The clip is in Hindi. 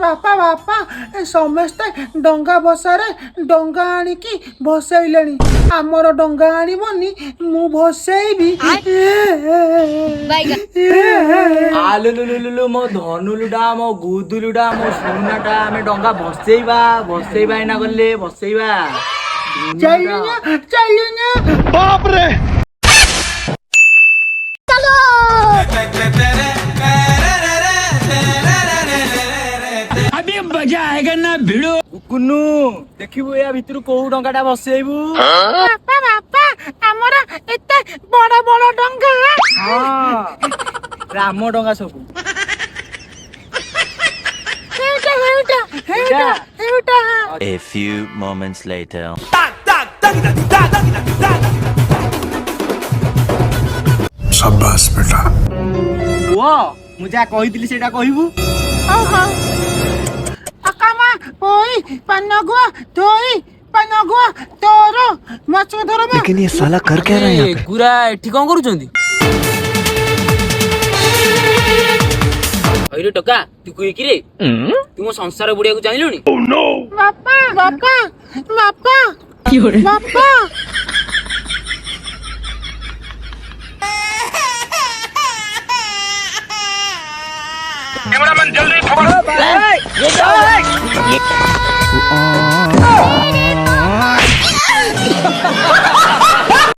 बापा बापा समस्ते डंगा बसारे डंगा आनिकी भसैलेनी आमर डंगा आनिबनी मु भसैबी आलुलुलुलु मो धनुलुडा मो गुदुलुडा मो सुनाटा आमे डंगा भसैबा इना गले भसैबा चलिए बाप रे चलो अभी मजा आएगा ना भिड़ो कुन्नू देखिबु या भितरु को डंगाटा भसैबु बापा बापा हमरा एते बड़ बड़ डंगा हां राम डंगा सब हेउटा A few moments later. शाबाश बेटा वो मुझे कहितली सेटा कहिबु अकामा ओई पन्नगुआ तोई पन्नगुआ तोरो माछ धरो मा लेकिन ये साला कर क्या रहा है यहाँ पे? गुरा एठी कोन करूचंदी अरे टका तू कोई कि रे तू मो संसार बुडिया को जानिलुनी बापा बापा बापा बापा कैमरामैन जल्दी खबर ये